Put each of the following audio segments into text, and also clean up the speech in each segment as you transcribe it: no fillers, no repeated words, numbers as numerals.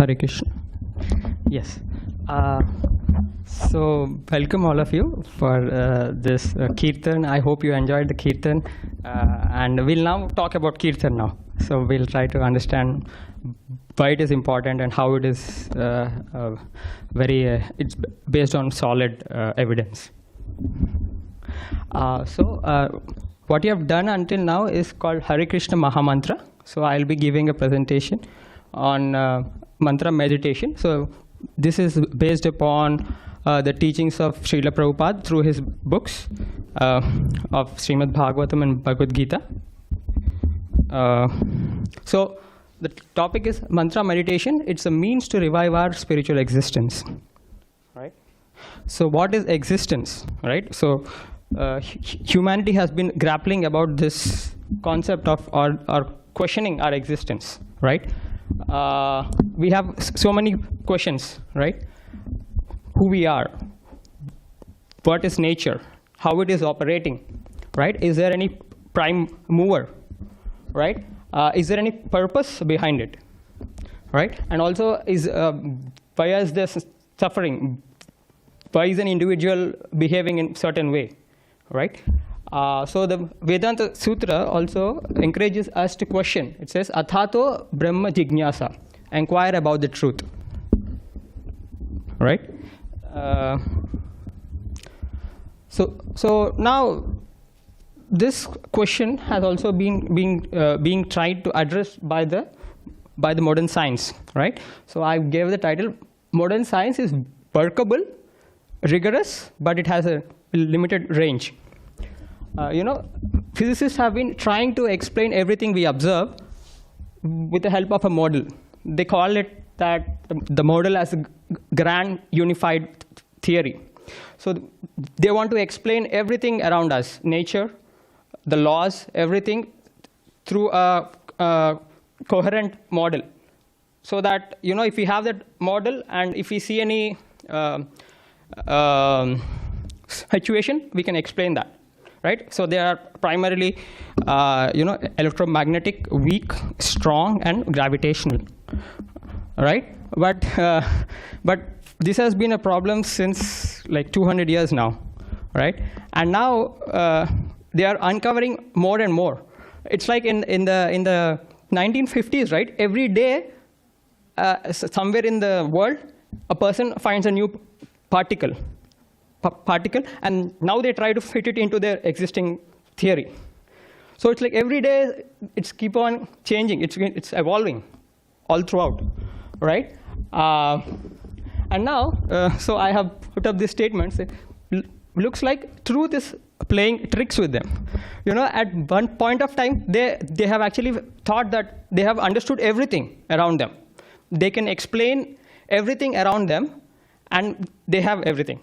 Hare Kṛṣṇa. Yes. So welcome all of you for this Kirtan. I hope you enjoyed the Kirtan. And we'll now talk about Kirtan now. So we'll try to understand why it is important and how it is it's based on solid evidence. What you have done until now is called Hare Kṛṣṇa mahā-mantra. So I'll be giving a presentation on mantra meditation. So this is based upon the teachings of Srila Prabhupada through his books of Srimad Bhagavatam and Bhagavad Gita. So the topic is mantra meditation. It's a means to revive our spiritual existence. Right? So what is existence? Right? So humanity has been grappling about this concept of or questioning our existence. Right? We have so many questions. Right? Who we are, what is nature, how it is operating, right? Is there any prime mover, right? Is there any purpose behind it, right? And also, why is there suffering? Why is an individual behaving in a certain way, right? So the Vedanta Sutra also encourages us to question. It says, Athato Brahma Jignasa, inquire about the truth, right? So now this question has also being tried to address by the modern science, right? So I gave the title, modern science is workable, rigorous, but it has a limited range. Physicists have been trying to explain everything we observe with the help of a model. They call it that the model as a grand unified theory. So they want to explain everything around us, nature, the laws, everything through a coherent model. So that, if we have that model and if we see any situation, we can explain that, right? So they are primarily, electromagnetic, weak, strong, and gravitational. Right, but this has been a problem since like 200 years now, right? And now they are uncovering more and more. It's like in the 1950s, right? Every day, somewhere in the world, a person finds a new particle, and now they try to fit it into their existing theory. So it's like every day, it's keep on changing. It's evolving all throughout. Right? And now, so I have put up this statement. Looks like truth is playing tricks with them. At one point of time, they have actually thought that they have understood everything around them. They can explain everything around them, and they have everything.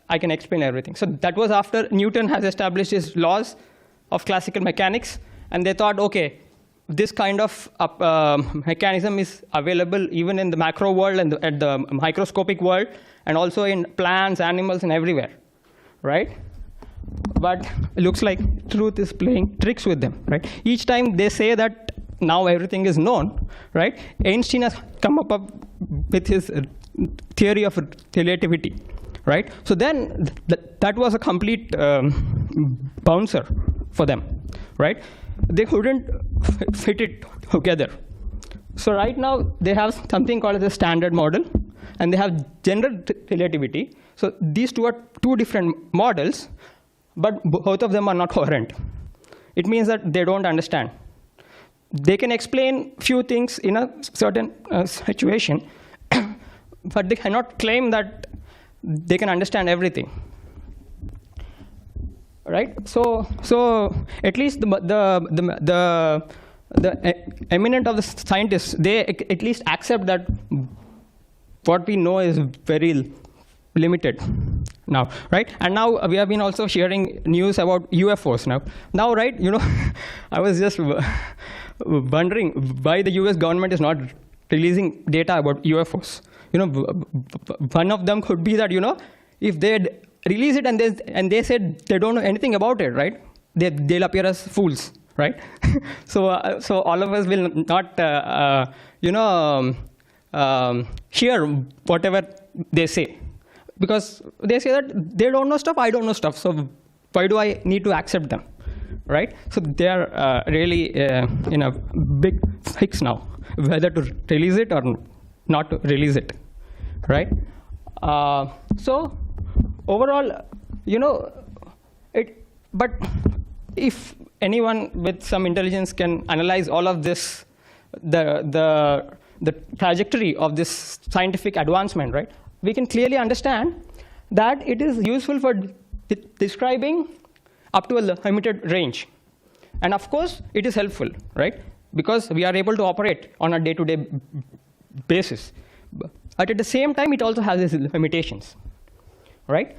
I can explain everything. So that was after Newton has established his laws of classical mechanics, and they thought, okay, this kind of mechanism is available even in the macro world and at the microscopic world, and also in plants, animals, and everywhere, right? But it looks like truth is playing tricks with them, right? Each time they say that now everything is known, right? Einstein has come up with his theory of relativity, right? So then that was a complete bouncer for them, right? They couldn't fit it together. So right now, they have something called the standard model, and they have general relativity. So these two are two different models, but both of them are not coherent. It means that they don't understand. They can explain few things in a certain situation, but they cannot claim that they can understand everything. Right, so at least the eminent of the scientists, they at least accept that what we know is very limited now, right? And now we have been also sharing news about UFOs now, right? I was just wondering why the US government is not releasing data about UFOs. One of them could be that if they release it and they said they don't know anything about it, right? They'll appear as fools, right? So all of us will not, hear whatever they say. Because they say that they don't know stuff, I don't know stuff, so why do I need to accept them, right? So they are really in a big fix now, whether to release it or not to release it, right? So overall, but if anyone with some intelligence can analyze all of this, the trajectory of this scientific advancement, right? We can clearly understand that it is useful for describing up to a limited range. And of course, it is helpful, right? Because we are able to operate on a day-to-day basis. But at the same time, it also has its limitations, right?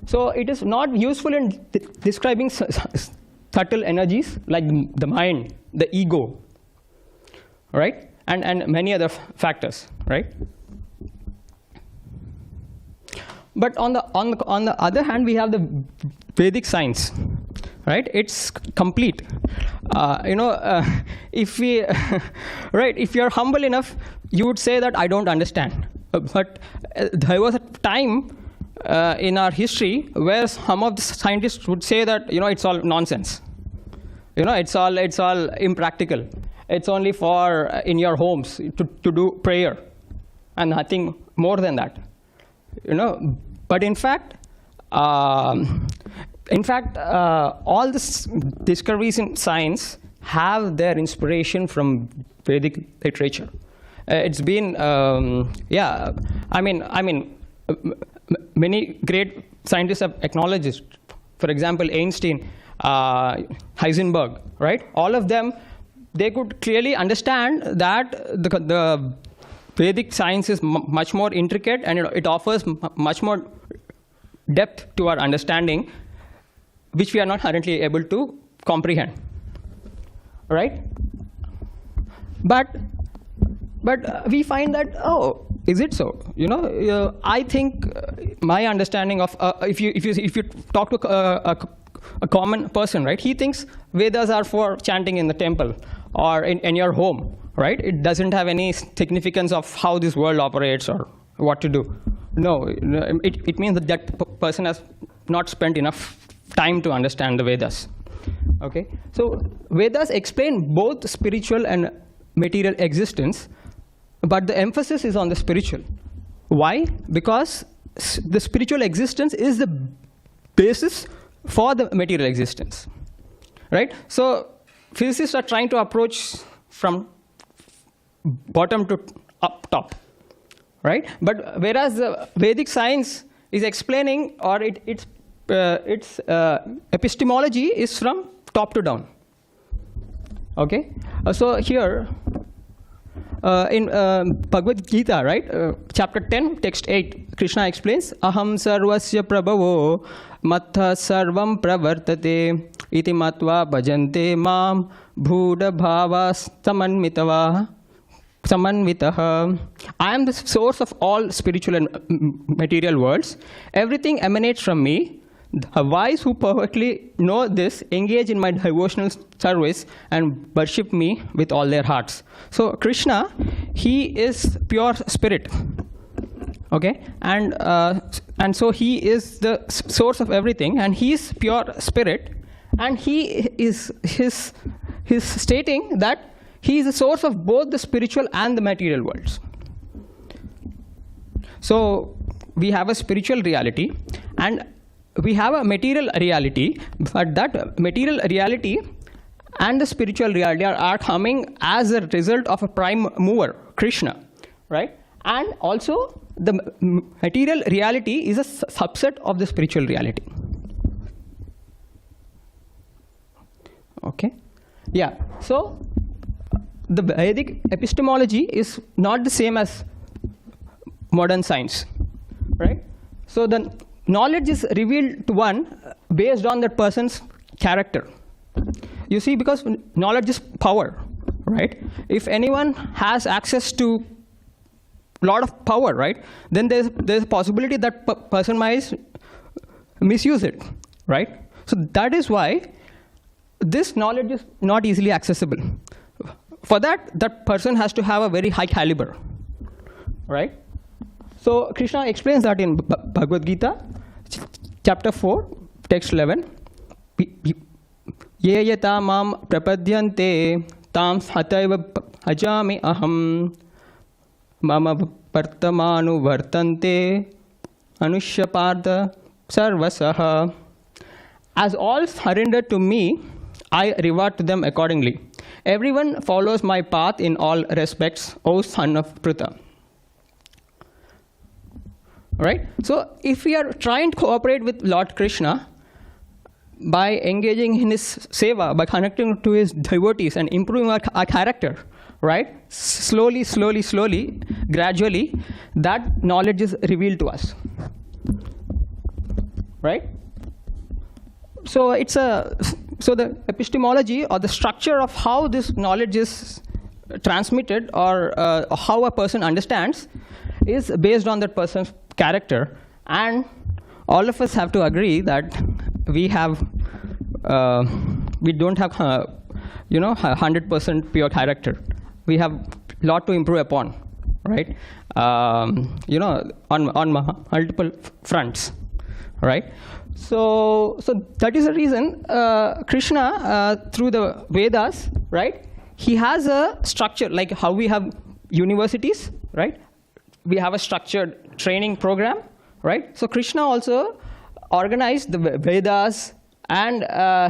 So it is not useful in describing subtle energies like the mind, the ego, right? And many other factors, right? But on the other hand, we have the Vedic science, right? It's complete. If we, right, if you're humble enough, you would say that I don't understand. But there was a time in our history where some of the scientists would say that it's all nonsense. It's all impractical. It's only for in your homes to do prayer, and nothing more than that. But in fact, all the discoveries in science have their inspiration from Vedic literature. It's been, many great scientists have acknowledged it. For example, Einstein, Heisenberg, right? All of them, they could clearly understand that the Vedic science is much more intricate, and it offers much more depth to our understanding, which we are not currently able to comprehend, right? But we find that, oh, is it so? I think my understanding of if you talk to a common person, right? He thinks Vedas are for chanting in the temple or in your home, right? It doesn't have any significance of how this world operates or what to do. No, it means that person has not spent enough time to understand the Vedas. Okay, so Vedas explain both spiritual and material existence, but the emphasis is on the spiritual. Why? Because the spiritual existence is the basis for the material existence, right? So physicists are trying to approach from bottom to up top, right? But whereas the Vedic science is explaining, or its epistemology is from top to down. Okay, so here in Bhagavad Gita, right, chapter 10, text 8, Krishna explains, Aham sarvasya prabhavo matha sarvam pravartate iti matva bhajante mam bhuda bhavas samanvitaha. I am the source of all spiritual and material worlds. Everything emanates from me. The wise who perfectly know this engage in my devotional service and worship me with all their hearts. So Krishna, he is pure spirit. Okay, and so he is the source of everything, and he is pure spirit, and he is his stating that he is the source of both the spiritual and the material worlds. So we have a spiritual reality, and we have a material reality, but that material reality and the spiritual reality are coming as a result of a prime mover, Krishna, right? And also, the material reality is a subset of the spiritual reality. Okay? Yeah. So, the Vedic epistemology is not the same as modern science, right? So, the knowledge is revealed to one based on that person's character. You see, because knowledge is power, right? If anyone has access to a lot of power, right, then there's a possibility that person might misuse it, right? So that is why this knowledge is not easily accessible. For that person has to have a very high caliber, right? So Krishna explains that in Bhagavad Gita, chapter 4, text 11. Ye yata mam prapadyante tam hataiva bhajami aham mama vartamanu vartante anushyapartha sarvasaha. As all surrender to me, I reward to them accordingly. Everyone follows my path in all respects, O son of Pritha. Right? So if we are trying to cooperate with Lord Krishna by engaging in his seva, by connecting to his devotees and improving our character, right? Slowly, gradually, that knowledge is revealed to us. Right? So the epistemology or the structure of how this knowledge is transmitted or how a person understands is based on that person's character, and all of us have to agree that we don't have 100% pure character. We have a lot to improve upon, right? On multiple fronts, right? So that is the reason Krishna, through the Vedas, right, he has a structure, like how we have universities, right? We have a structured training program, right? So Krishna also organized the Vedas and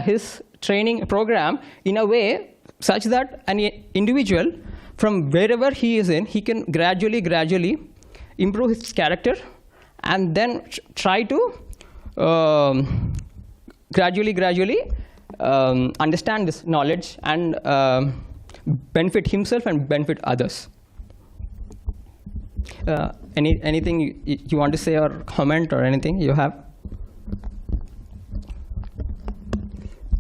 his training program in a way such that an individual, from wherever he is in, he can gradually improve his character and then try to gradually understand this knowledge and benefit himself and benefit others. Anything you want to say or comment or anything you have?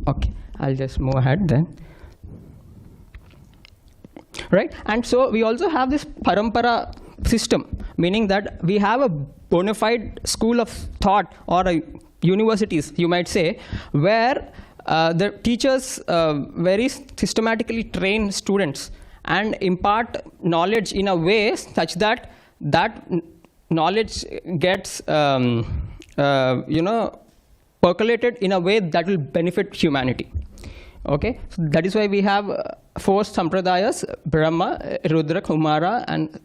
Okay, I'll just move ahead then. Right, and so we also have this parampara system, meaning that we have a bona fide school of thought or universities, you might say, where the teachers very systematically train students and impart knowledge in a way such that that knowledge gets percolated in a way that will benefit humanity. Okay, so that is why we have 4 sampradayas: Brahma, Rudra, Kumara, and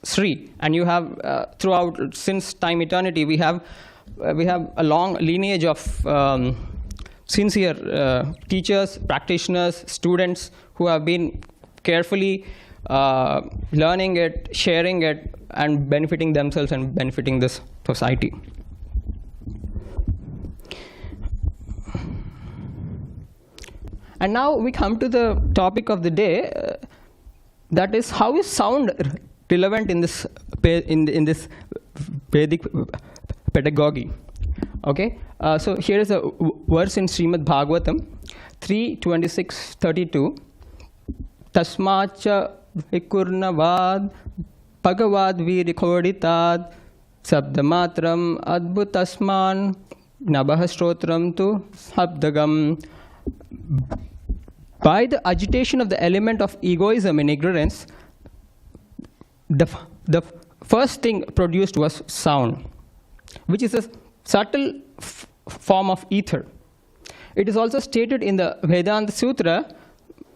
Sri. And you have throughout, since time eternity, we have a long lineage of sincere teachers, practitioners, students who have been carefully learning it, sharing it, and benefiting themselves and benefiting this society. And now we come to the topic of the day, that is, how is sound relevant in this Vedic pedagogy? Okay, so here is a verse in Srimad Bhagavatam 3:26-32. Tasmacha vikurnavad bhagavad virikhoditad sabdamatram adbhutasman nabhastotram tu sabdagam. By the agitation of the element of egoism and ignorance, the first thing produced was sound, which is a subtle form of ether. It is also stated in the Vedanta Sutra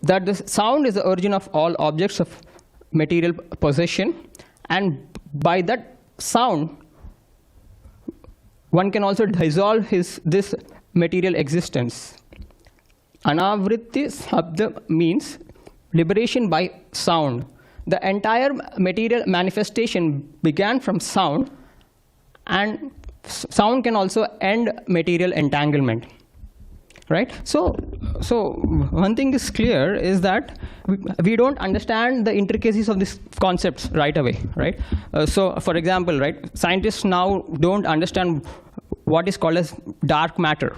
that the sound is the origin of all objects of material possession, and by that sound, one can also dissolve this material existence. Anavritti Sabda means liberation by sound. The entire material manifestation began from sound, and sound can also end material entanglement. Right? So one thing is clear is that we don't understand the intricacies of these concepts right away. Right? So for example, right, scientists now don't understand what is called as dark matter.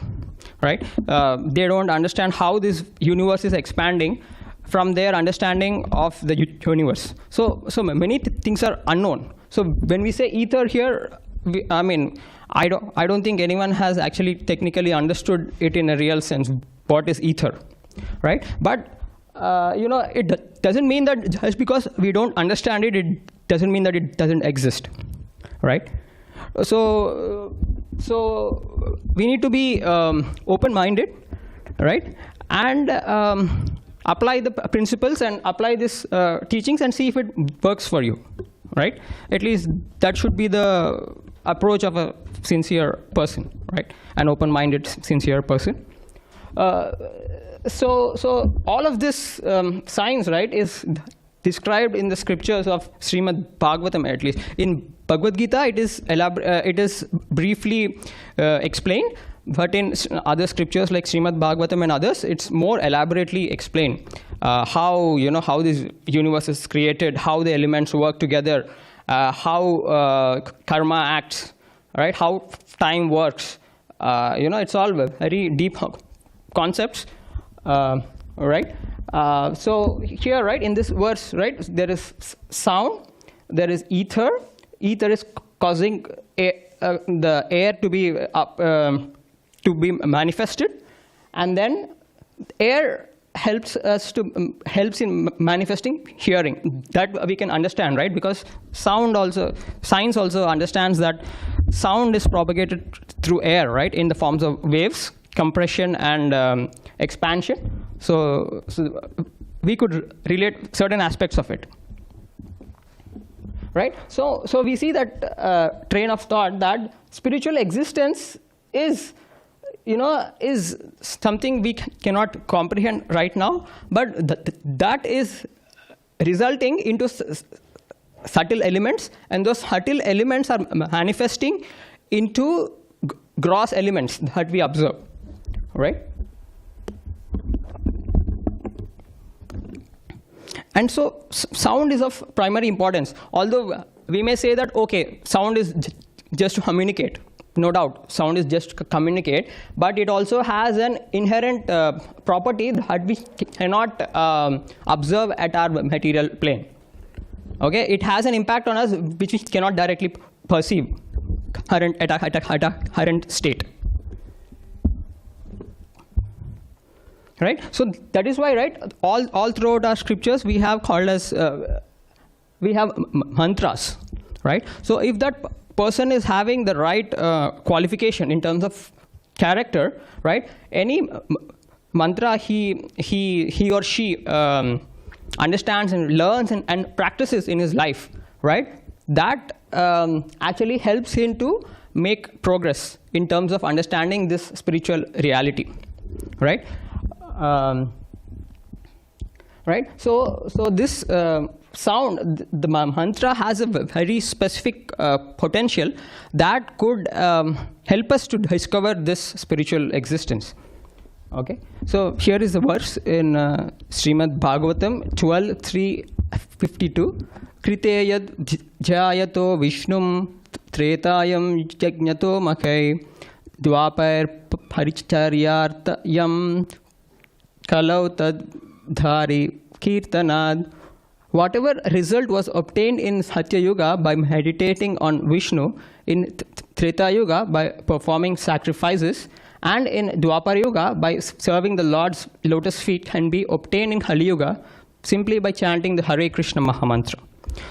Right? They don't understand how this universe is expanding from their understanding of the universe. So many things are unknown. So when we say ether here, I don't think anyone has actually technically understood it in a real sense. What is ether, right? But it doesn't mean that just because we don't understand it, it doesn't mean that it doesn't exist, right? So we need to be open-minded, right? And apply the principles and apply these teachings and see if it works for you, right? At least that should be the approach of a sincere person, right? An open-minded, sincere person. So all of this science, right, is described in the scriptures of Srimad Bhagavatam. At least in Bhagavad Gita, it is briefly explained, but in other scriptures like Srimad Bhagavatam and others, it's more elaborately explained how this universe is created, how the elements work together, how karma acts, right? How time works. It's all very deep concepts, right? So here, right, in this verse, right, there is sound, there is ether. Ether is causing the air to be manifested, and then air helps in manifesting hearing. That we can understand, right? Because science also understands that sound is propagated through air, right, in the forms of waves, compression and expansion. So we could relate certain aspects of it, right? So we see that train of thought that spiritual existence is something we cannot comprehend right now, but that is resulting into subtle elements, and those subtle elements are manifesting into gross elements that we observe, right? And so sound is of primary importance. Although we may say that, okay, sound is just to communicate. No doubt, sound is just to communicate, but it also has an inherent property that we cannot observe at our material plane. Okay, it has an impact on us which we cannot directly perceive at a current state. Right? So that is why, right, all throughout our scriptures we have called as we have mantras, right? So if that person is having the right qualification in terms of character, right, any mantra he or she understands and learns and practices in his life, right, that actually helps him to make progress in terms of understanding this spiritual reality, right? Right? So this sound, the mantra has a very specific potential that could help us to discover this spiritual existence. Okay? So here is the verse in Srimad Bhagavatam 12:352. Kriteyad jayato Viṣṇum Tretā-yam jagnato makai Dvāpara-yuga Kalau tad dhari kirtanad. Whatever result was obtained in Satya-yuga by meditating on Viṣṇu, in Tretā-yuga by performing sacrifices, and in Dvāpara-yuga by serving the Lord's lotus feet, can be obtained in Kali-yuga simply by chanting the Hare Kṛṣṇa mahā-mantra.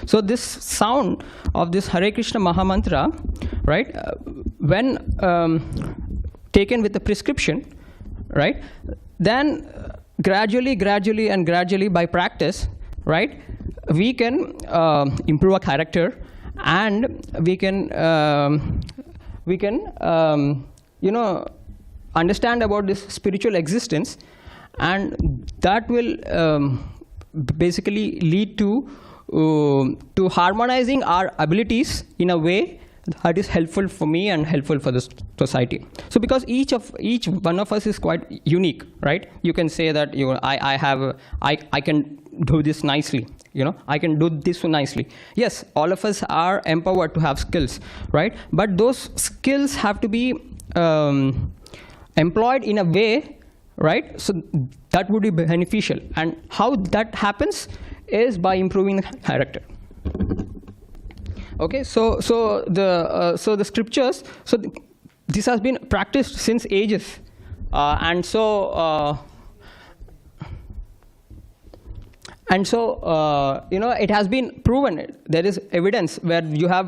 So this sound of this Hare Kṛṣṇa mahā-mantra, right, when taken with the prescription, right, then gradually by practice, right, we can improve our character, and we can understand about this spiritual existence, and that will basically lead to harmonizing our abilities in a way that is helpful for me and helpful for the society. So because each one of us is quite unique, right? You can say that I can do this nicely, I can do this nicely. Yes, all of us are empowered to have skills, right? But those skills have to be employed in a way, right, so that would be beneficial. And how that happens is by improving the character. Okay, so the scriptures, this has been practiced since ages, And so, it has been proven. There is evidence where you have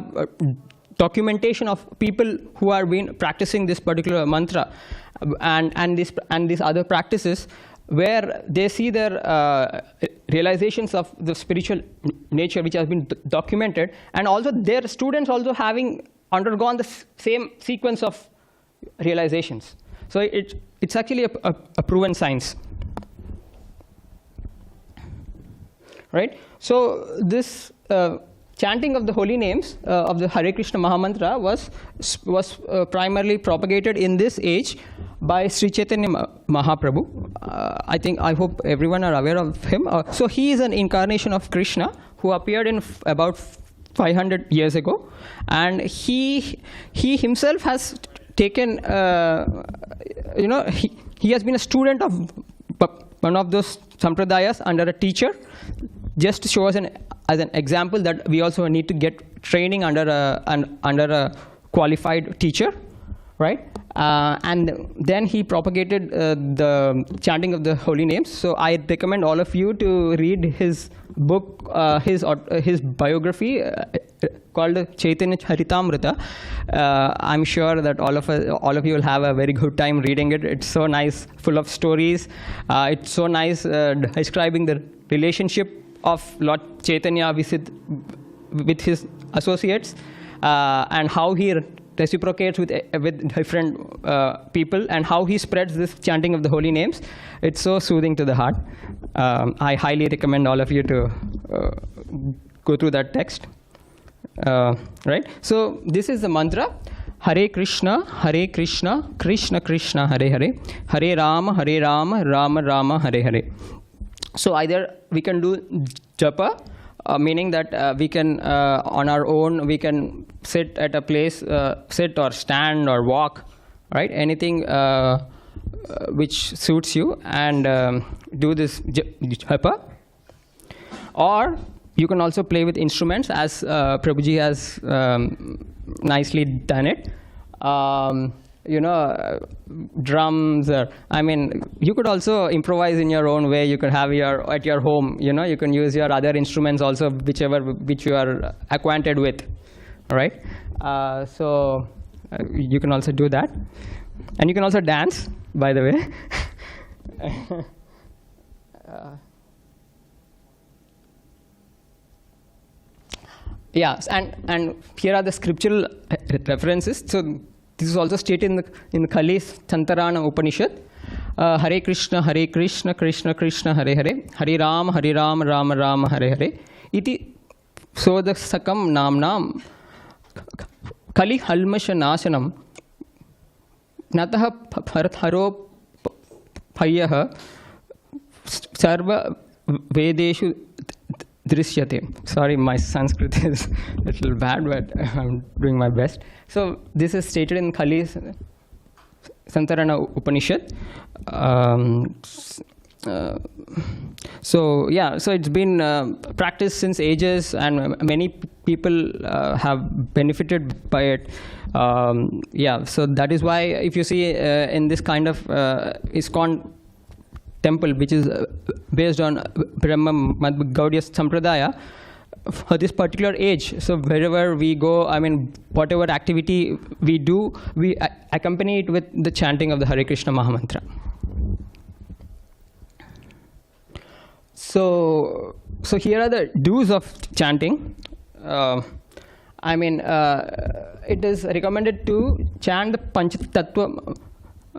documentation of people who are been practicing this particular mantra and these other practices, where they see their realizations of the spiritual nature, which has been documented, and also their students also having undergone the same sequence of realizations. So it's actually a proven science. Right? So this chanting of the holy names of the Hare Kṛṣṇa mahā-mantra was primarily propagated in this age by Sri Chaitanya Mahaprabhu. I hope everyone are aware of him. So he is an incarnation of Krishna who appeared in about 500 years ago, and he himself has taken, he has been a student of one of those sampradayas under a teacher, just to show us as an example that we also need to get training under a qualified teacher, right? And then he propagated the chanting of the holy names. So I recommend all of you to read his book, his biography called Chaitanya Charitamrita. I'm sure that all of you will have a very good time reading it. It's so nice, full of stories. It's so nice describing the relationship of Lord Chaitanya with his associates, and how he reciprocates with different people, and how he spreads this chanting of the holy names. It's so soothing to the heart. I highly recommend all of you to go through that text. Right? So this is the mantra. Hare Kṛṣṇa, Hare Kṛṣṇa, Krishna Krishna, Hare Hare, Hare Rama, Rama Rama, Hare Hare. So either we can do japa, meaning that we can, on our own, we can sit at a place, sit or stand or walk, right? Anything which suits you, and do this japa. Or you can also play with instruments, as Prabhuji has nicely done it. Drums, or you could also improvise in your own way. You could have at your home, you can use your other instruments also, which you are acquainted with, right? So you can also do that, and you can also dance, by the way. Yes, and here are the scriptural references. So this is also stated in the Kali-Santarana Upanishad. Hare Kṛṣṇa, Hare Kṛṣṇa, Krishna Krishna, Hare Hare, Hare Rama, Rama Rama, Hare Hare. Iti sodasakam namnam Kali halmasha nasanam Nataha bharatharo payaha sarva vedeshu drishyate. Sorry, my Sanskrit is a little bad, but I'm doing my best. So this is stated in Kali Santarana Upanishad. So it's been practiced since ages, and many people have benefited by it. So that is why, if you see in this kind of ISKCON temple, which is based on Brahma Gaudiya Sampradaya, for this particular age, so wherever we go, whatever activity we do, we accompany it with the chanting of the Hare Kṛṣṇa mahā-mantra. So here are the do's of chanting. It is recommended to chant the Panchatattva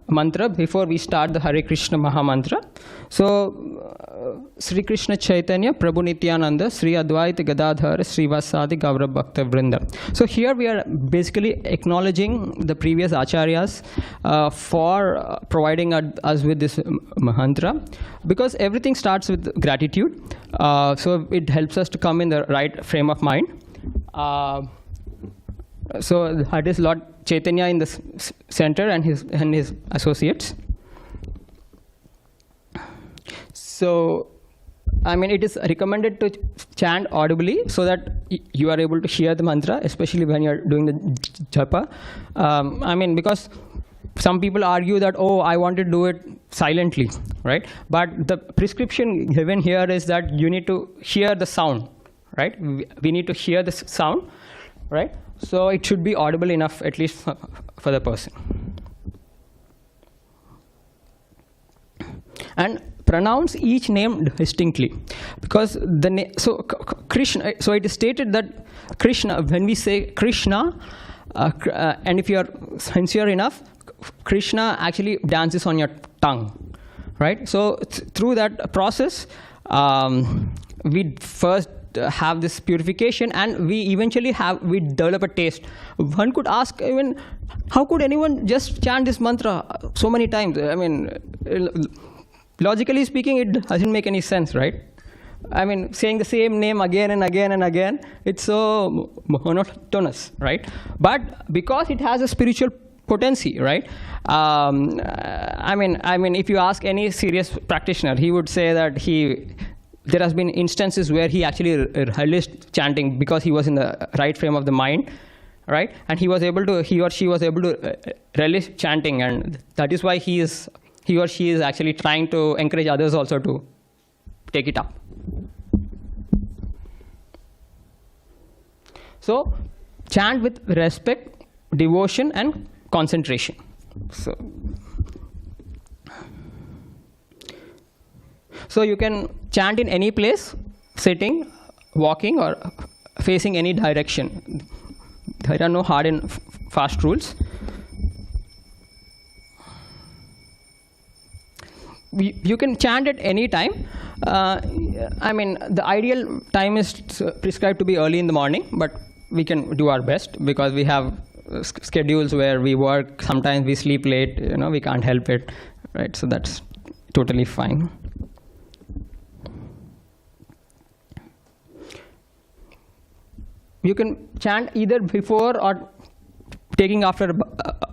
mantra before we start the Hare Kṛṣṇa mahā-mantra. So Sri Krishna Chaitanya Prabhu Nityananda Sri Advaita Gadadhara Sri Vasadi Gaura Bhakta Vrinda. So here we are basically acknowledging the previous acharyas for providing us with this mantra, because everything starts with gratitude. So it helps us to come in the right frame of mind. So that is Lord Chaitanya in the center, and his associates. So, it is recommended to chant audibly so that you are able to hear the mantra, especially when you are doing the japa. Because some people argue that, oh, I want to do it silently, right? But the prescription given here is that you need to hear the sound, right? We need to hear the sound, right? So it should be audible enough, at least for the person. And pronounce each name distinctly, because the Krishna. So it is stated that Krishna, when we say Krishna, and if you are sincere enough, Krishna actually dances on your tongue, right? So through that process, we first have this purification, and we eventually we develop a taste. One could ask, even, how could anyone just chant this mantra so many times? I mean, logically speaking, it doesn't make any sense, right? I mean, saying the same name again and again and again, it's so monotonous, right? But because it has a spiritual potency, right? I mean, if you ask any serious practitioner, he would say that there has been instances where he actually relished chanting because he was in the right frame of the mind, right? And he or she was able to relish chanting, and that is why he or she is actually trying to encourage others also to take it up. So chant with respect, devotion, and concentration. So you can chant in any place, sitting, walking, or facing any direction. There are no hard and fast rules. You can chant at any time. I mean, the ideal time is prescribed to be early in the morning, but we can do our best because we have schedules where we work. Sometimes we sleep late. We can't help it, right? So that's totally fine. You can chant either before or taking after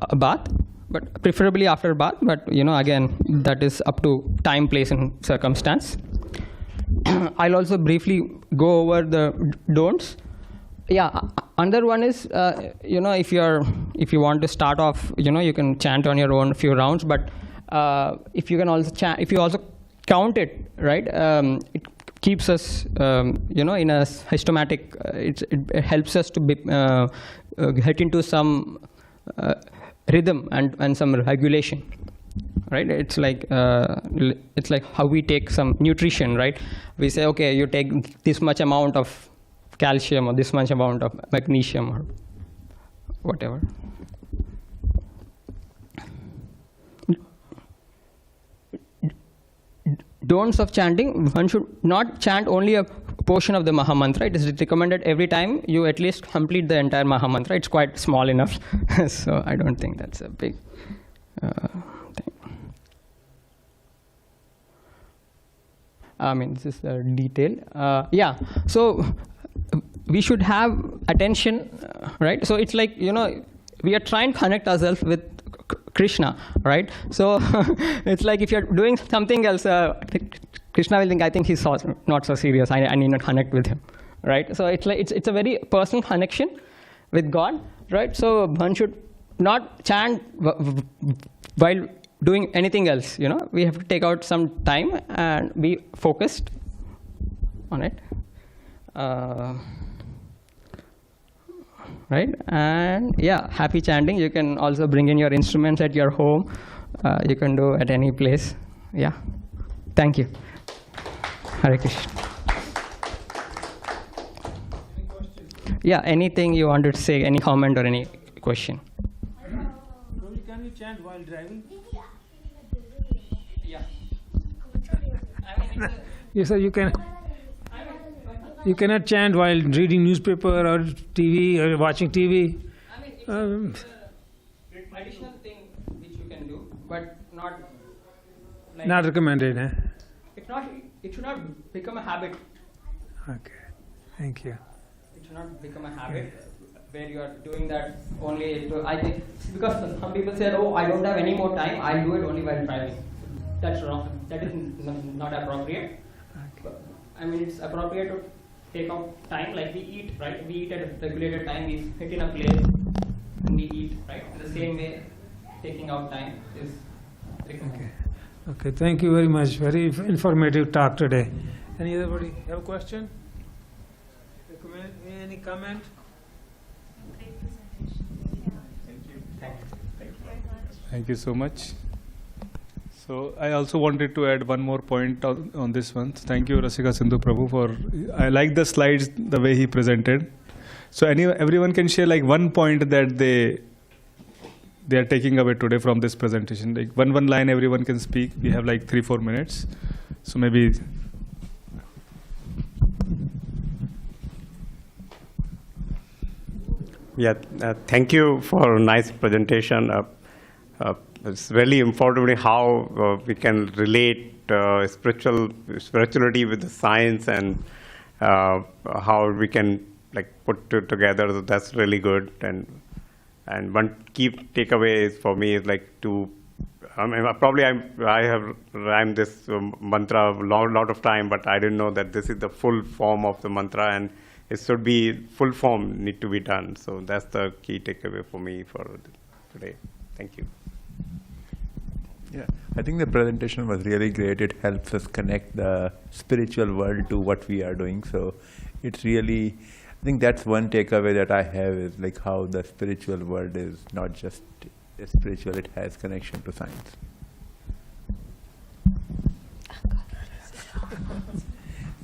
a bath, but preferably after a bath. But again, that is up to time, place, and circumstance. I'll also briefly go over the don'ts. Yeah, another one is if you want to start off, you can chant on your own a few rounds. But if you also count it, right? It keeps us, in a systematic. It helps us to get into some rhythm and some regulation, right? It's like how we take some nutrition, right? We say, okay, you take this much amount of calcium or this much amount of magnesium or whatever. Don'ts of chanting: one should not chant only a portion of the mahā-mantra. It is recommended every time you at least complete the entire mahā-mantra. It's quite small enough, so I don't think that's a big thing. I mean, this is the detail. Yeah, so we should have attention, right? So it's like, we are trying to connect ourselves with Krishna, right? So it's like if you're doing something else, Krishna will think, I think he's not so serious. I need not connect with him, right? So it's like it's a very personal connection with God, right? So one should not chant while doing anything else. We have to take out some time and be focused on it. Right? And yeah, happy chanting. You can also bring in your instruments at your home. You can do at any place. Yeah. Thank you. Hare Kṛṣṇa. Any questions? Yeah, anything you wanted to say, any comment or any question? Can you chant while driving? Yeah. Yes, sir, you can. You cannot chant while reading newspaper or TV or watching TV. I mean, it's a traditional thing which you can do, but not like... Not recommended, eh? It should not become a habit. Okay, thank you. It should not become a habit where you are doing that only I think, because some people say, oh, I don't have any more time, I'll do it only while driving. That's wrong. That is not appropriate. Okay. I mean, it's appropriate to take out time, like we eat, right? We eat at a regulated time, we sit in a place and we eat, right? In the same way, taking out time is recommended. Okay, thank you very much. Very informative talk today. Anybody have a question? Any comment? Great presentation. Thank you so much. So I also wanted to add one more point on this one. Thank you, Rasika Sindhu Prabhu, for I like the slides the way he presented. So everyone can share like one point that they are taking away today from this presentation. Like one line everyone can speak. We have like 3-4 minutes. So maybe. Yeah, thank you for a nice presentation. It's really important how we can relate spirituality with the science and how we can like put it together. So that's really good. And one key takeaway is for me is like to. I mean, I have rhymed this mantra a lot of time, but I didn't know that this is the full form of the mantra, and it should be full form need to be done. So that's the key takeaway for me for today. Thank you. Yeah, I think the presentation was really great. It helps us connect the spiritual world to what we are doing. So it's really, I think that's one takeaway that I have is like how the spiritual world is not just spiritual, it has connection to science.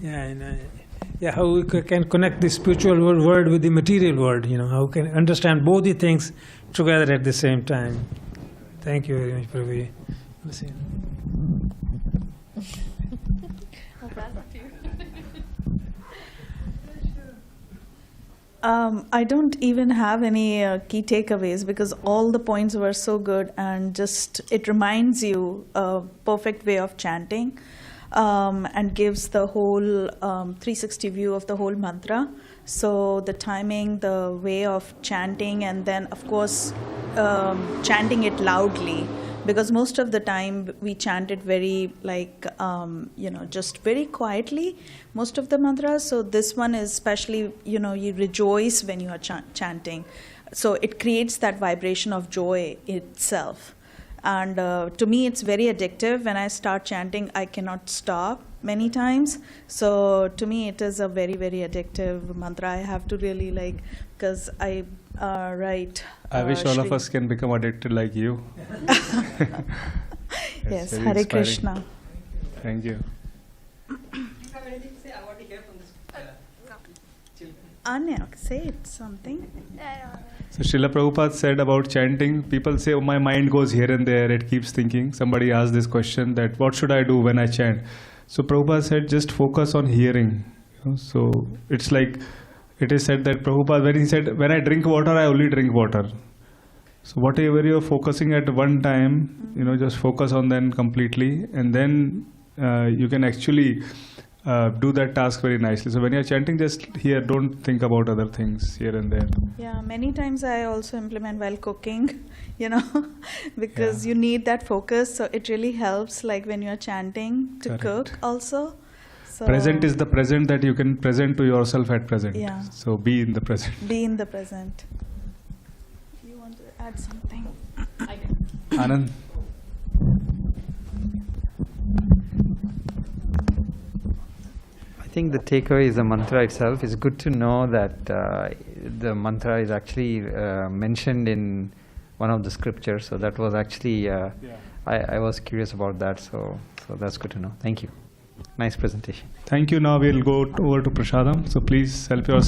Yeah, and how we can connect the spiritual world with the material world, how we can understand both the things together at the same time. Thank you very much, Prabhu. I don't even have any key takeaways because all the points were so good and just it reminds you a perfect way of chanting and gives the whole 360 view of the whole mantra. So the timing, the way of chanting, and then of course chanting it loudly, because most of the time we chant it very like just very quietly, most of the mantras. So this one is especially, you rejoice when you are chanting. So it creates that vibration of joy itself. And to me, it's very addictive. When I start chanting, I cannot stop many times. So to me, it is a very, very addictive mantra. I have to really because I write. I wish all of us can become addicted like you. Yes, Hare Kṛṣṇa. Thank you. Anya, say something. So Srila Prabhupada said about chanting, people say, oh, my mind goes here and there, it keeps thinking. Somebody asked this question that, what should I do when I chant? So Prabhupada said, just focus on hearing. So it's like, it is said that Prabhupada, when he said, when I drink water, I only drink water. So whatever you're focusing at one time, just focus on them completely, and then you can actually do that task very nicely. So when you're chanting, just here, don't think about other things here and there. Yeah, many times I also implement while cooking, because you need that focus. So it really helps, like when you're chanting to cook also. So present is the present that you can present to yourself at present. Yeah. So be in the present. Be in the present. You want to add something? Anand? I think the takeaway is the mantra itself. It's good to know that the mantra is actually mentioned in one of the scriptures. So that was actually, I was curious about that. So that's good to know. Thank you. Nice presentation. Thank you. Now we'll go over to Prasadam. So please help yourself.